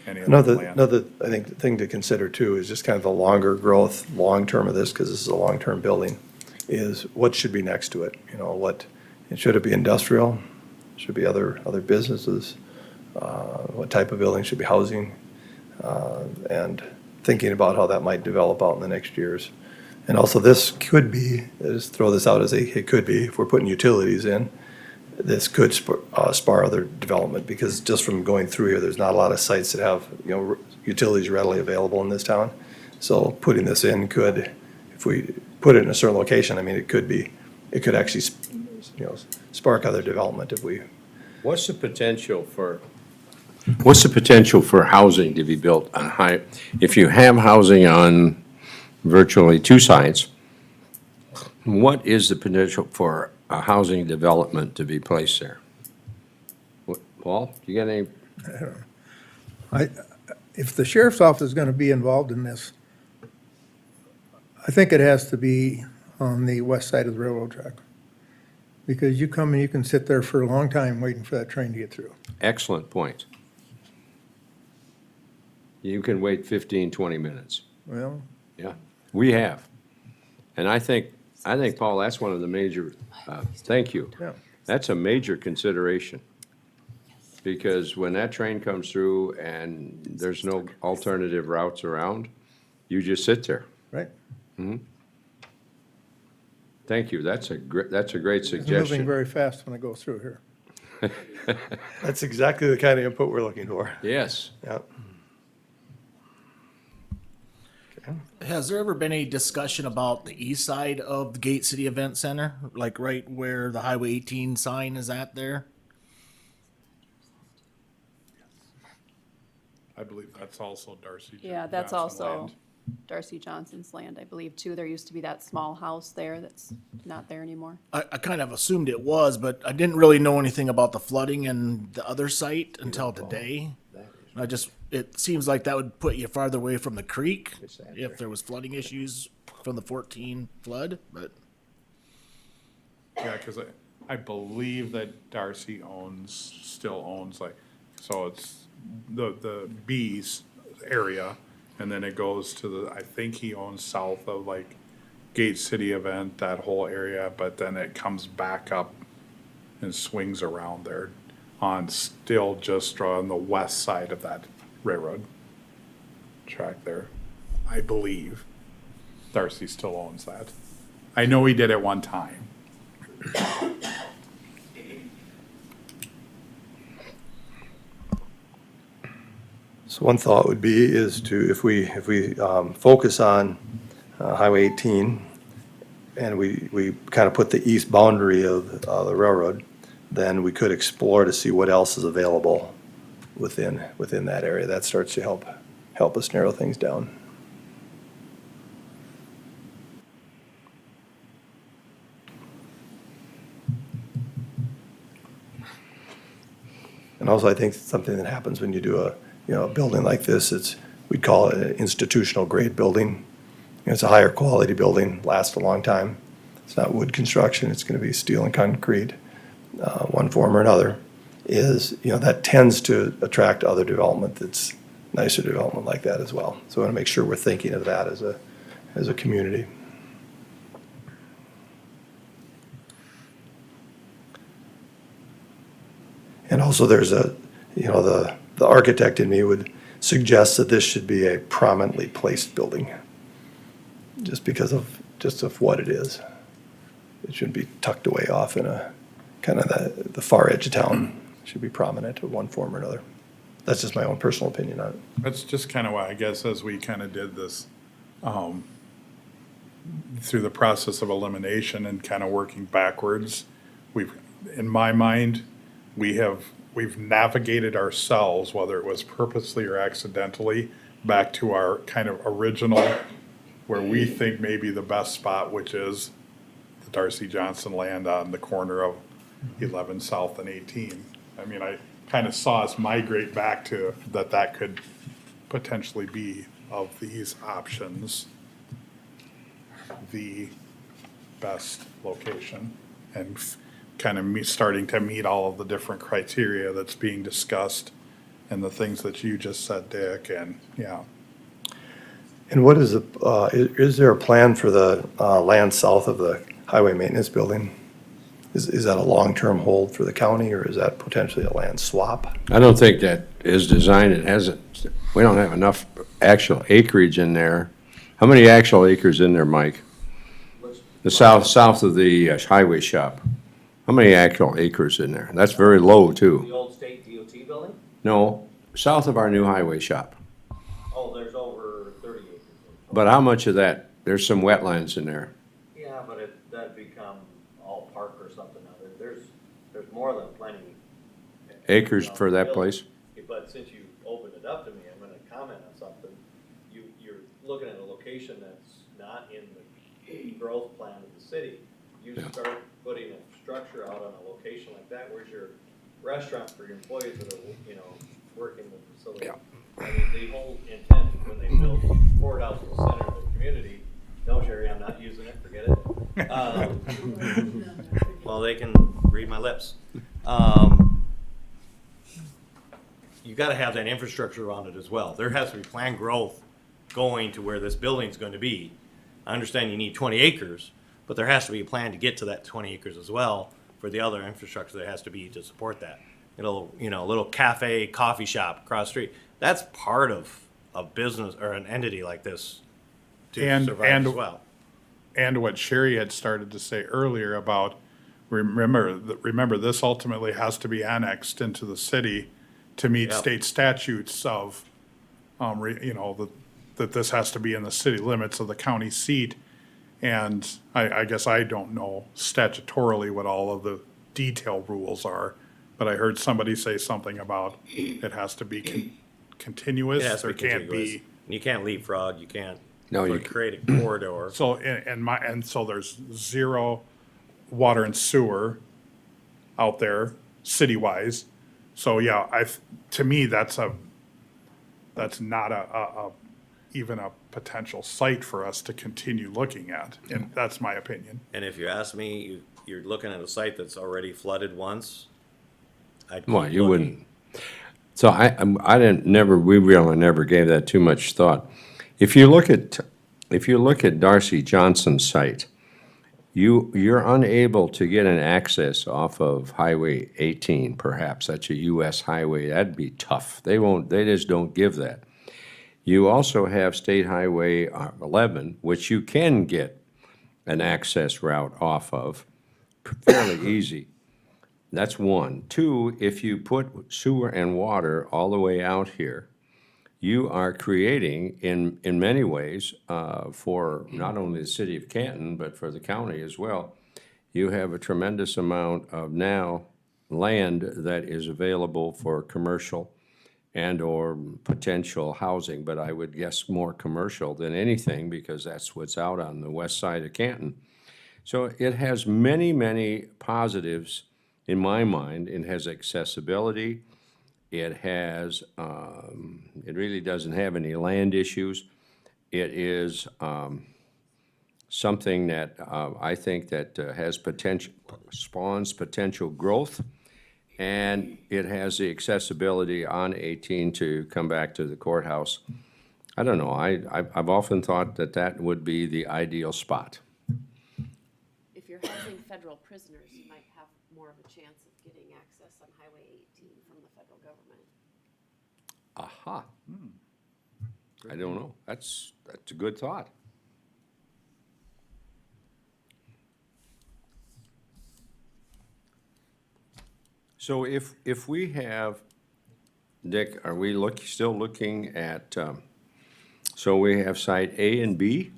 Any of that land. Another, I think, thing to consider too is just kind of the longer growth, long-term of this, because this is a long-term building, is what should be next to it? Should it be industrial? Should be other businesses? What type of building should be housing? And thinking about how that might develop out in the next years. And also this could be, just throw this out it could be, if we're putting utilities in, this could spar other development, because just from going through here, there's not a lot of sites that have, utilities readily available in this town. So putting this in could, if we put it in a certain location, it could actually, spark other development if we. What's the potential for What's the potential for housing to be built on if you have housing on virtually two sides, what is the potential for a housing development to be placed there? Paul, do you got any? If the sheriff's office is gonna be involved in this, I think it has to be on the west side of the railroad track. Because you come and you can sit there for a long time waiting for that train to get through. Excellent point. You can wait 15, 20 minutes. Well, Yeah, we have. And I think, Paul, that's one of the major, thank you. yeah. That's a major consideration. Because when that train comes through and there's no alternative routes around, you just sit there. Right. Thank you, that's a great It's moving suggestion. very fast when I go through here. That's exactly the kind of input we're looking for. Yes. Yeah. Has there ever been any discussion about the east side of the Gate City Event Center? Like right where the Highway 18 sign is at there? I believe that's also Darcy. Yeah, that's Johnson also land. Darcy Johnson's land, I believe, too. There used to be that small house there that's not there anymore. I kind of assumed it was, but I didn't really know anything about the flooding and the other site until today. It seems like that would put you farther away from the creek if there was flooding issues from the 14 flood, but Yeah, because I believe that Darcy still owns so it's the B's area, and then it goes to I think he owns south of Gate City Event, that whole area, but then it comes back up and swings around there still just on the west side of that railroad track there. I believe Darcy still owns that. I know he did at one time. So one thought would be if we focus on Highway 18 and we kind of put the east boundary of the railroad, then we could explore to see what else is available within that area. That starts to help us narrow things down. And also, I think something that happens when you do a building like this, we'd call it an institutional grade building. It's a higher quality building, lasts a long time. It's not wood construction, it's gonna be steel and concrete, one form or another, that tends to attract other development that's nicer development like that as well. So I wanna make sure we're thinking of that as a community. And also there's the architect in me would suggest that this should be a prominently placed building, just because of what it is. It shouldn't be tucked away off in a kind of the far edge of town. It should be prominent of one form or another. That's just my own personal opinion on it. That's just kind of why, I guess, as we kind of did this, through the process of elimination and kind of working backwards, in my mind, we've navigated ourselves, whether it was purposely or accidentally, back to our kind of original, where we think maybe the best spot, which is the Darcy Johnson land on the corner of 11 South and 18. I mean, I kind of saw us migrate back to that could potentially be, of these options, the best location, and kind of starting to meet all of the different criteria that's being discussed and the things that you just said, Dick, and yeah. And what is there a plan for the land south of the highway maintenance building? Is that a long-term hold for the county, or is that potentially a land swap? I don't think that is designed, we don't have enough actual acreage in there. How many actual acres in there, Mike? The south of the highway shop. How many actual acres in there? That's very low, too. The old state DOT building? No, south of our new highway shop. Oh, there's over 30 acres. But how much of that, there's some wetlands in there. Yeah, but that'd become all park or something other. There's more than plenty. Acres for that place? But looking at a location that's not in the growth plan of the city, you start putting a structure out on a location like that, where's your restaurant for your employees that are, you know, working the facility? I mean, the whole intent when they built Courthouse in the center of the community, no, Sherry, I'm not using it, forget it. Well, they can read my lips. You gotta have that infrastructure around it as well. There has to be planned growth going to where this building's gonna be. I understand you need 20 acres, but there has to be a plan to get to that 20 acres as well for the other infrastructure that has to be to support that. A little cafe, coffee shop across the street. That's part of a business or an entity like this to survive as well. And what Sherry had started to say earlier about, remember, this ultimately has to be annexed into the city to meet Yep. state statutes of, that this has to be in the city limits of the county seat. And I guess I don't know statutorily what all of the detail rules are, but I heard somebody say something about it has to be continuous. It has to There be can't contiguous. be. You can't leapfrog, you can't No, you create a corridor. So, and so there's zero water and sewer out there, city-wise. So, yeah, to me, that's not even a potential site for us to continue looking at, and that's my opinion. And if you ask me, you're looking at a site that's already flooded once. I'd Well, keep you looking. wouldn't. So we really never gave that too much thought. If you look at Darcy Johnson's site, you're unable to get an access off of Highway 18, perhaps. That's a US highway. That'd be tough. They just don't give that. You also have State Highway 11, which you can get an access route off of fairly easy. That's one. Two, if you put sewer and water all the way out here, you are creating, in many ways, for not only the city of Canton, but for the county as well, you have a tremendous amount of now land that is available for commercial and/or potential housing, but I would guess more commercial than anything because that's what's out on the west side of Canton. So it has many, many positives in my mind. It has accessibility. It has, it really doesn't have any land issues. It is something that I think that has potential, spawns potential growth. And it has the accessibility on 18 to come back to the courthouse. I don't know, I've often thought that would be the ideal spot. If you're housing federal prisoners, you might have more of a chance of getting access on Highway 18 from the federal government. Aha. I don't know, that's a good thought. So if we have, Dick, are we still looking at, so we have site A and B?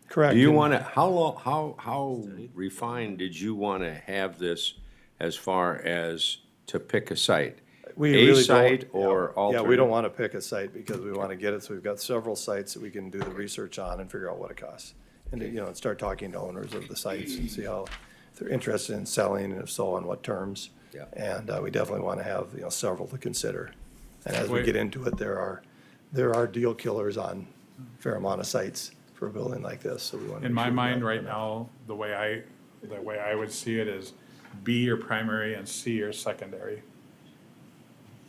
Correct. Do you And- want to, how refined did you want to have this as far as to pick a site? We A really don't- site or Yeah, we alternate? don't want to pick a site because we want to get it, so we've got several sites that we can do the research on and figure out what it costs. And, and start talking to owners of the sites and see how, if they're interested in selling, and if so, on what terms. Yeah. And we definitely want to have, several to consider. And as we Wait. get into it, there are deal killers on a fair amount of sites for a building like this, so we want to. In my mind right now, the way I would see it is B your primary and C your secondary.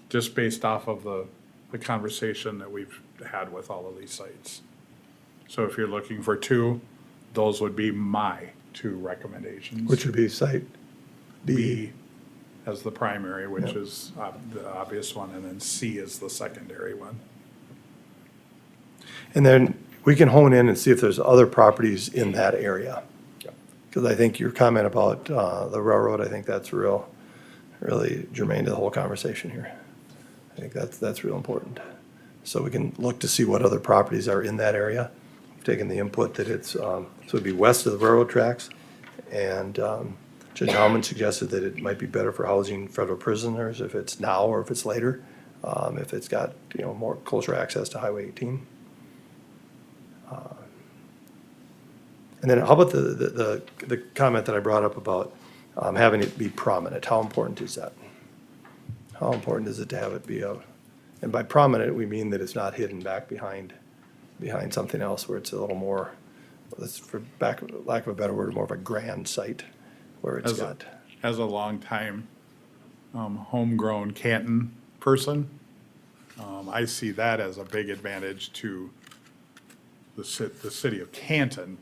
Just based off of the conversation that we've had with all of these sites. So if you're looking for two, those would be my two recommendations. Which would be site B. B as the primary, which Yep. is the obvious one, and then C is the secondary one. And then we can hone in and see if there's other properties in that area. Because I think your comment about the railroad, I think that's really germane to the whole conversation here. I think that's real important. So we can look to see what other properties are in that area. Taking the input that it's, so it'd be west of the railroad tracks. And Judge Howman suggested that it might be better for housing federal prisoners if it's now or if it's later. if it's got, more closer access to Highway 18. And then how about the comment that I brought up about having it be prominent? How important is that? How important is it to have it be and by prominent, we mean that it's not hidden back behind something else where it's a little more, for lack of a better word, more of a grand site where it's got. As a longtime homegrown Canton person, I see that as a big advantage to the city of Canton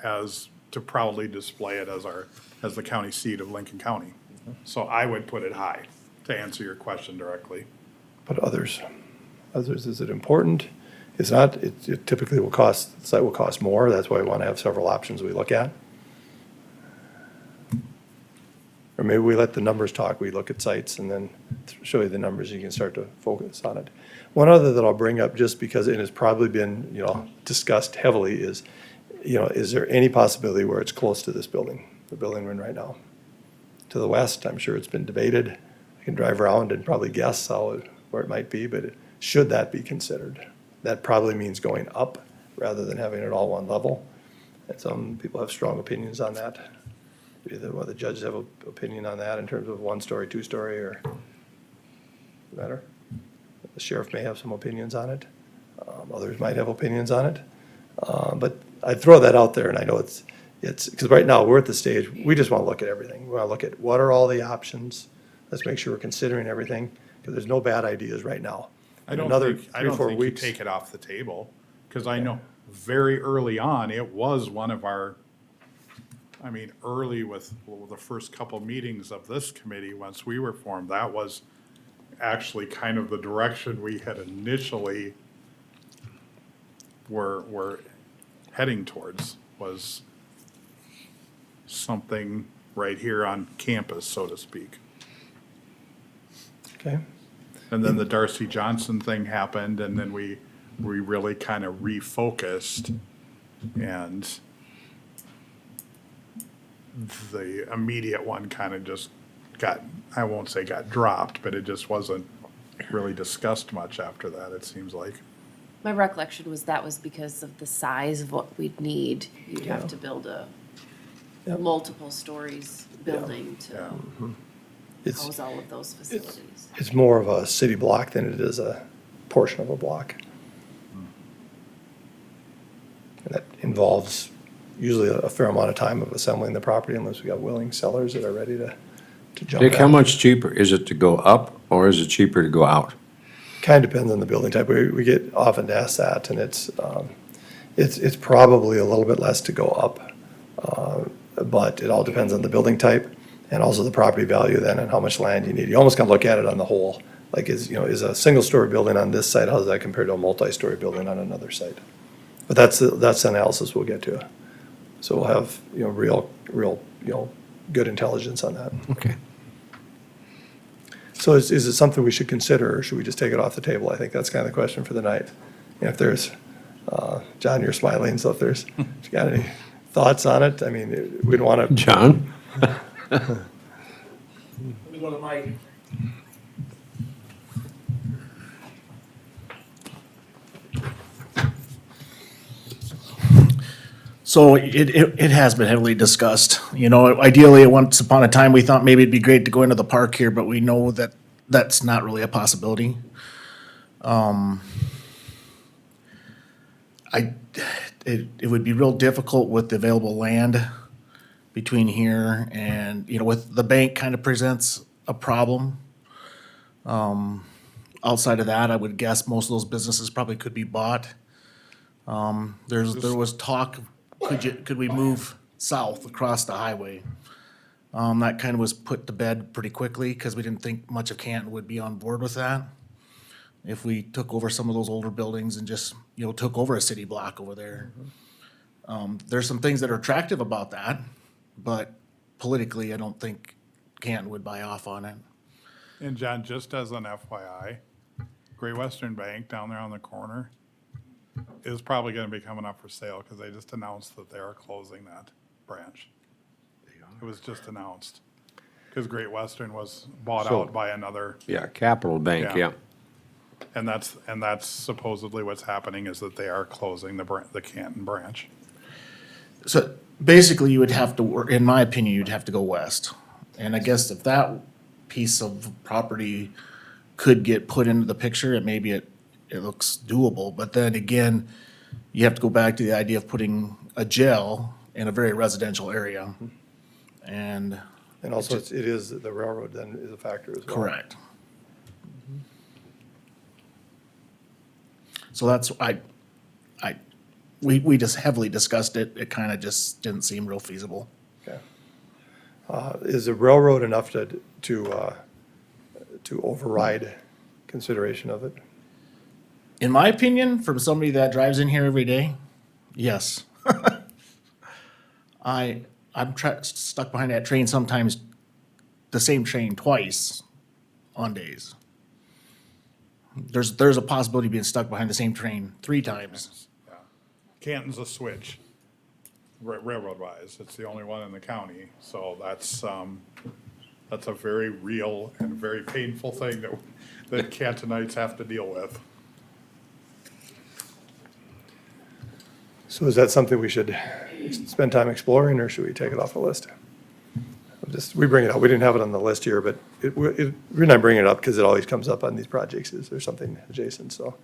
as to proudly display it as the county seat of Lincoln County. So I would put it high, to answer your question directly. But others, is it important? It's not, it typically the site will cost more, that's why we want to have several options we look at. Or maybe we let the numbers talk, we look at sites and then show you the numbers, you can start to focus on it. One other that I'll bring up, just because it has probably been, discussed heavily, is, is there any possibility where it's close to this building, the building we're in right now? To the west, I'm sure it's been debated. I can drive around and probably guess where it might be, but should that be considered? That probably means going up rather than having it all one level. And some people have strong opinions on that. Either one of the judges have an opinion on that in terms of 1-story, 2-story, or better. The sheriff may have some opinions on it. Others might have opinions on it. But I throw that out there, and I know it's because right now we're at the stage, we just want to look at everything. We want to look at what are all the options. Let's make sure we're considering everything, because there's no bad ideas right now. I don't Another think 3 or 4 you weeks. take it off the table, because I know very early on, it was one of our, early with the first couple meetings of this committee, once we were formed, that was actually kind of the direction we had initially were heading towards, was something right here on campus, so to speak. Okay. And then the Darcy Johnson thing happened, and then we really kind of refocused, and the immediate one kind of just got, I won't say got dropped, but it just wasn't really discussed much after that, it seems like. My recollection was that was because of the size of what we'd need. You'd have to build a Yep. multiple stories building to It's, house all of those facilities. it's more of a city block than it is a portion of a block. And that involves usually a fair amount of time of assembling the property, unless we got willing sellers that are ready to jump in. Dick, how much cheaper is it to go up, or is it cheaper to go out? Kind of depends on the building type. We get often asked that, and it's probably a little bit less to go up. But it all depends on the building type and also the property value then and how much land you need. You almost gotta look at it on the whole. Like is a single-story building on this site, how does that compare to a multi-story building on another site? But that's the analysis we'll get to. So we'll have, real, good intelligence on that. Okay. So is it something we should consider, or should we just take it off the table? I think that's kind of the question for the night. If there's, John, you're smiling, so if you got any thoughts on it, we'd want to. John? Let me go to my. So it has been heavily discussed. Ideally, once upon a time, we thought maybe it'd be great to go into the park here, but we know that that's not really a possibility. It would be real difficult with the available land between here and, with the bank kind of presents a problem. Outside of that, I would guess most of those businesses probably could be bought. There was talk, could we move south across the highway? That kind of was put to bed pretty quickly because we didn't think much of Canton would be on board with that. If we took over some of those older buildings and just, took over a city block over there. There's some things that are attractive about that, but politically, I don't think Canton would buy off on it. And John, just as an FYI, Great Western Bank down there on the corner is probably gonna be coming up for sale, because they just announced that they are closing that branch. It was just announced, because Great Western was bought So- out by another, Yeah, Capital Bank, Yeah. yeah. And that's supposedly what's happening, is that they are closing the Canton branch. So basically, you would have to, in my opinion, you'd have to go west. And I guess if that piece of property could get put into the picture, it looks doable. But then again, you have to go back to the idea of putting a jail in a very residential area. And And also, it is, the railroad then is a factor as well. correct. So that's, we just heavily discussed it. It kind of just didn't seem real feasible. Okay. Is the railroad enough to override consideration of it? In my opinion, from somebody that drives in here every day, yes. I'm stuck behind that train sometimes, the same train twice on days. There's a possibility of being stuck behind the same train 3 times. Yeah. Canton's a switch, railroad wise. It's the only one in the county. So that's a very real and very painful thing that Cantonites have to deal with. So is that something we should spend time exploring, or should we take it off the list? We bring it up, we didn't have it on the list here, but the reason I bring it up, because it always comes up on these projects, is there's something adjacent, so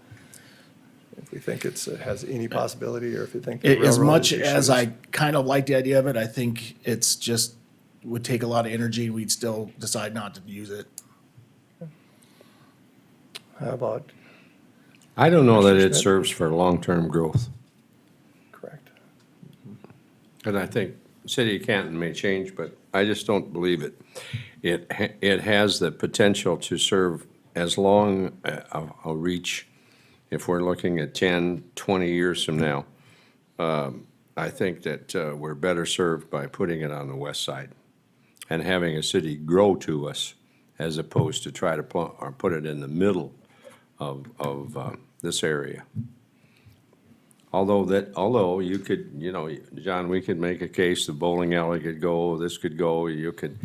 if we think it has any possibility, or if you think. the As railroad much is as issues- I kind of like the idea of it, I think it's just, would take a lot of energy. We'd still decide not to use it. How about, I don't know that it Schmidt? serves for long-term growth. correct? And I think City of Canton may change, but I just don't believe it. It has the potential to serve as long a reach, if we're looking at 10, 20 years from now. I think that we're better served by putting it on the west side and having a city grow to us, as opposed to try to put it in the middle of this area. Although you could, John, we could make a case, the bowling alley could go, this could go, you could,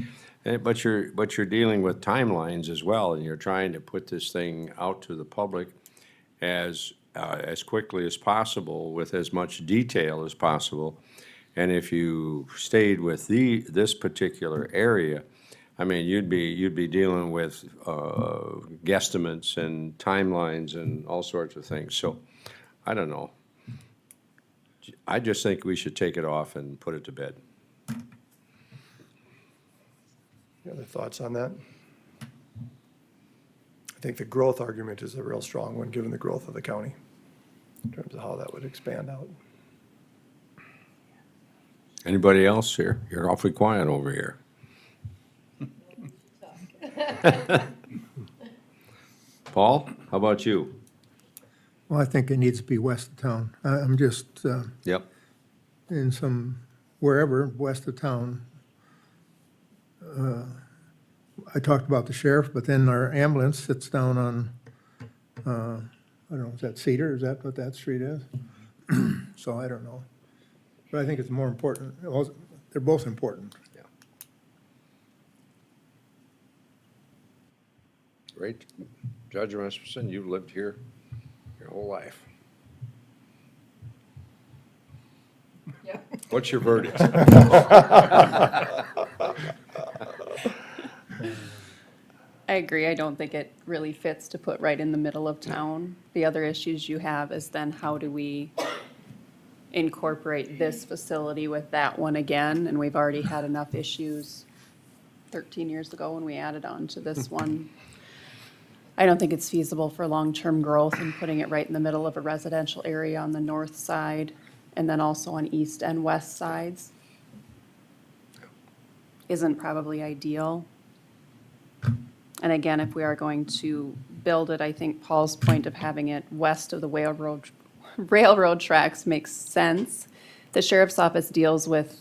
but you're dealing with timelines as well, and you're trying to put this thing out to the public as quickly as possible, with as much detail as possible. And if you stayed with this particular area, I mean, you'd be dealing with guesstimates and timelines and all sorts of things. So, I don't know. I just think we should take it off and put it to bed. Any other thoughts on that? I think the growth argument is a real strong one, given the growth of the county, in terms of how that would expand out. Anybody else here? You're awfully quiet over here. Paul, how about you? Well, I think it needs to be west of town. I'm just Yep. in wherever west of town. I talked about the sheriff, but then our ambulance sits down on, I don't know, is that Cedar? Is that what that street is? So I don't know. But I think it's more important. Well, they're both important. Great. Judge Rasmussen, you've lived here your whole life. Yeah. What's your verdict? I agree. I don't think it really fits to put right in the middle of town. The other issues you have is then how do we incorporate this facility with that one again? And we've already had enough issues 13 years ago when we added on to this one. I don't think it's feasible for long-term growth, and putting it right in the middle of a residential area on the north side and then also on east and west sides isn't probably ideal. And again, if we are going to build it, I think Paul's point of having it west of the railroad tracks makes sense. The sheriff's office deals with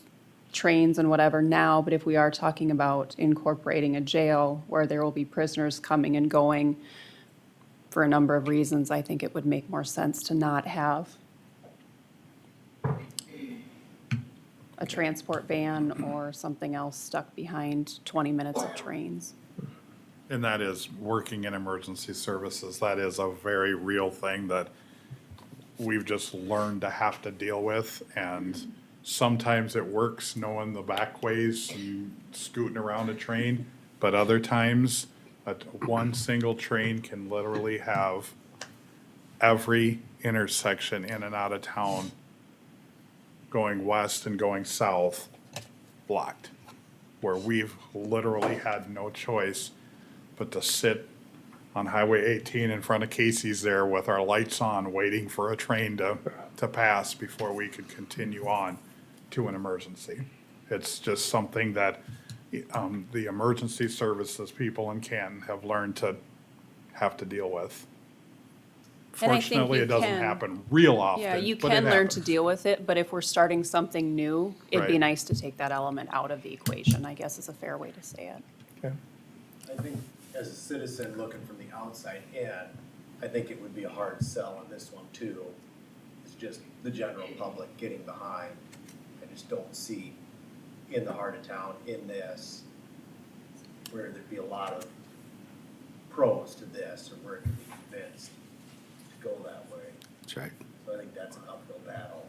trains and whatever now, but if we are talking about incorporating a jail where there will be prisoners coming and going for a number of reasons, I think it would make more sense to not have a transport van or something else stuck behind 20 minutes of trains. And that is working in emergency services. That is a very real thing that we've just learned to have to deal with. And sometimes it works knowing the back ways and scooting around a train. But other times, one single train can literally have every intersection in and out of town going west and going south blocked, where we've literally had no choice but to sit on Highway 18 in front of Casey's there with our lights on, waiting for a train to pass before we could continue on to an emergency. It's just something that the emergency services people in Canton have learned to have to deal with. And I think Fortunately, you it doesn't can. happen real often. Yeah, you but it can learn to happens. deal with it, but if we're starting something new, it'd be Right. nice to take that element out of the equation, I guess is a fair way to say it. Okay. I think as a citizen looking from the outside in, I think it would be a hard sell on this one too. It's just the general public getting behind. I just don't see in the heart of town, in this, where there'd be a lot of pros to this, or where it could be convinced to go that way. That's right. So I think that's an uphill battle.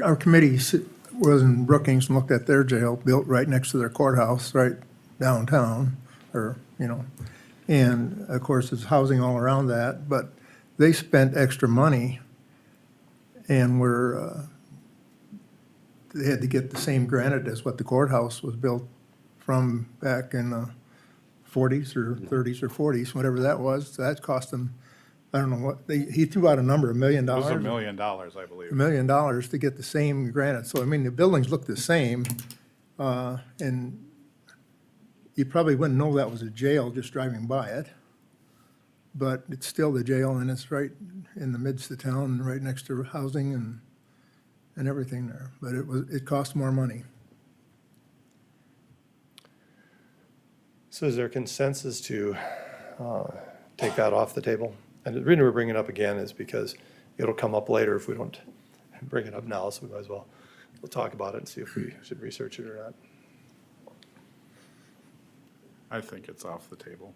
Our committee was in Brookings and looked at their jail built right next to their courthouse, right downtown, or, you know. And of course, there's housing all around that, but they spent extra money and they had to get the same granite as what the courthouse was built from back in the 40s or 30s or 40s, whatever that was. That cost them, I don't know what, he threw out a number, $1 million. It was $1 million, I believe. $1 million to get the same granite. So, I mean, the buildings look the same, and you probably wouldn't know that was a jail just driving by it. But it's still the jail, and it's right in the midst of town, right next to housing and everything there. But it cost more money. So is there consensus to take that off the table? And the reason we're bringing it up again is because it'll come up later if we don't bring it up now, so we might as well, we'll talk about it and see if we should research it or not. I think it's off the table.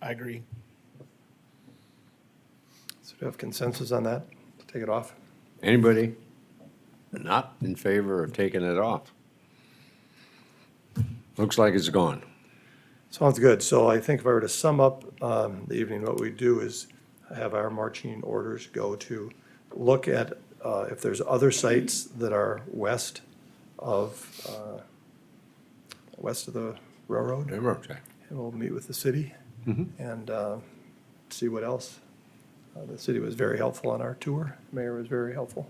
I agree. So do you have consensus on that, to take it off? Anybody not in favor of taking it off? Looks like it's gone. Sounds good. So I think if I were to sum up the evening, what we do is have our marching orders go to look at if there's other sites that are west of the railroad. Okay. And we'll meet with the city and see what else. The city was very helpful on our tour. Mayor was very helpful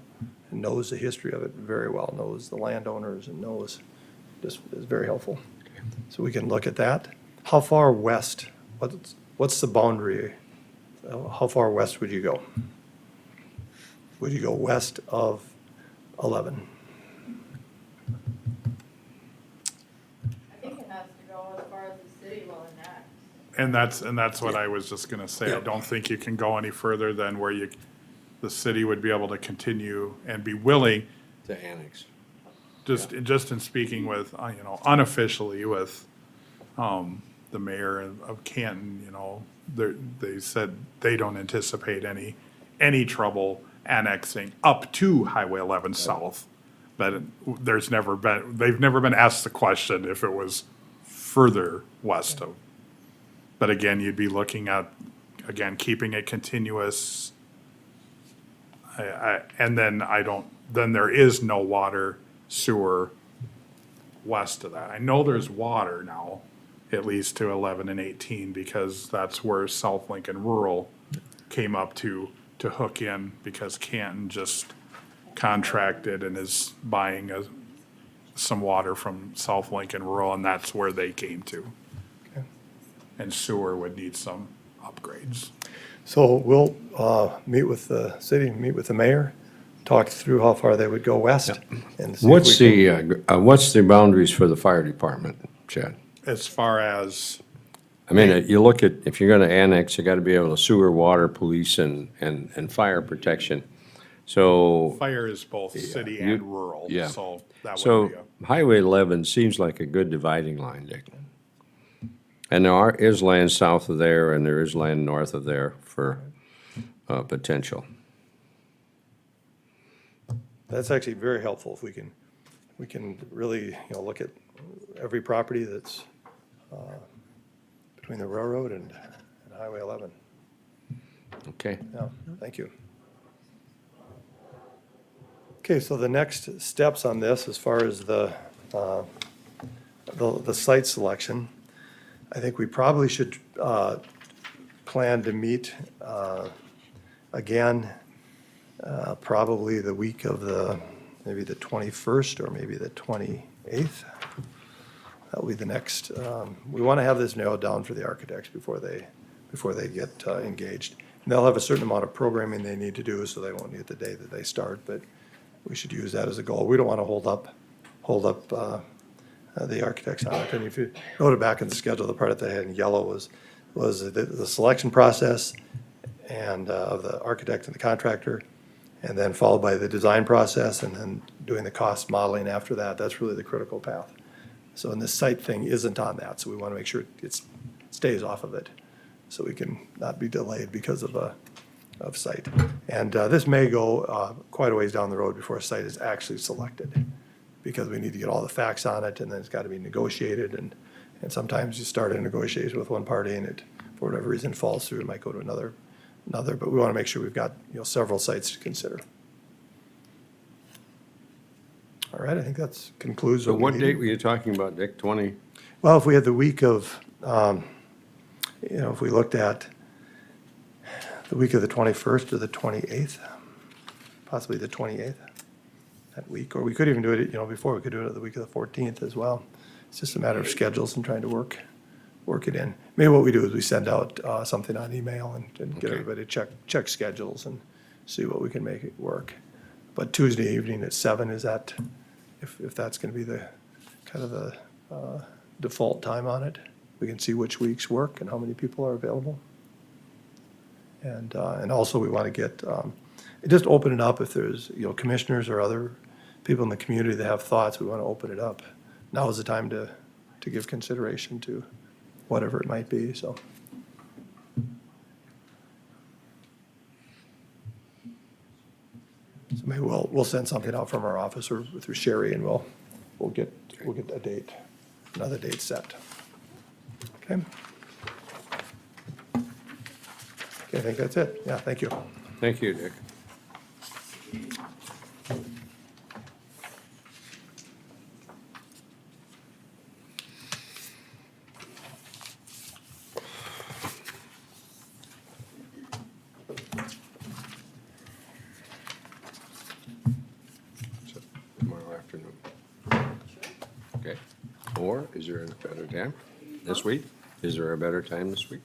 and knows the history of it very well, knows the landowners and knows, just is very helpful. So we can look at that. How far west, what's the boundary? How far west would you go? Would you go west of 11? I think it has to go as far as the city will enact. And that's what I was just gonna say. I don't think you can go any further than where the city would be able to continue and be willing, To annex. just in speaking with, unofficially with, the mayor of Canton, they said they don't anticipate any trouble annexing up to Highway 11 South. But they've never been asked the question if it was further west of. But again, you'd be looking at, keeping it continuous. And then then there is no water, sewer west of that. I know there's water now, at least to 11 and 18, because that's where South Lincoln Rural came up to hook in, because Canton just contracted and is buying some water from South Lincoln Rural, and that's where they came to. Okay. And sewer would need some upgrades. So we'll meet with the city, meet with the mayor, talk through how far they would go west. And see if What's we can- what's the boundaries for the fire department, Chad? As far as, I mean, you look at, if you're gonna annex, you gotta be able to sewer, water, police, and fire protection. So, Fire is both city You- and rural, yeah. so that would so be a. Highway 11 seems like a good dividing line, Dick. And is land south of there, and there is land north of there for potential. That's actually very helpful if we can really, look at every property that's between the railroad and Highway 11. Okay. Yeah, thank you. Okay, so the next steps on this, as far as the site selection, I think we probably should plan to meet again, probably the week of maybe the 21st or maybe the 28th. That'll be the next, we want to have this narrowed down for the architects before they get engaged. And they'll have a certain amount of programming they need to do, so they won't need the day that they start, but we should use that as a goal. We don't want to hold up the architects on it. And if you noted back in the schedule, the part that they had in yellow was the selection process and of the architect and the contractor, and then followed by the design process, and then doing the cost modeling after that. That's really the critical path. So, and this site thing isn't on that, so we want to make sure it stays off of it, so we can not be delayed because of site. And this may go quite a ways down the road before a site is actually selected, because we need to get all the facts on it, and then it's got to be negotiated, and sometimes you start a negotiation with one party, and it, for whatever reason, falls through. It might go to another, but we want to make sure we've got, several sites to consider. All right, I think that concludes. So we what need. date were you talking about, Dick? 20? Well, if we had the week of, if we looked at the week of the 21st or the 28th, possibly the 28th, that week, or we could even do it, before, we could do it the week of the 14th as well. It's just a matter of schedules and trying to work it in. Maybe what we do is we send out something on email and get Okay. everybody to check schedules and see what we can make it work. But Tuesday evening at 7, is that, if that's going to be the kind of the default time on it, we can see which weeks work and how many people are available. And also we want to get, just open it up if there's, commissioners or other people in the community that have thoughts, we want to open it up. Now is the time to give consideration to whatever it might be, so. So maybe we'll send something out from our office or through Sherry, and we'll get a date, another date set. Okay? Okay, I think that's it. Yeah, thank you. Thank you, Dick. So, tomorrow afternoon. Okay. Or is there a better time this week? Is there a better time this week?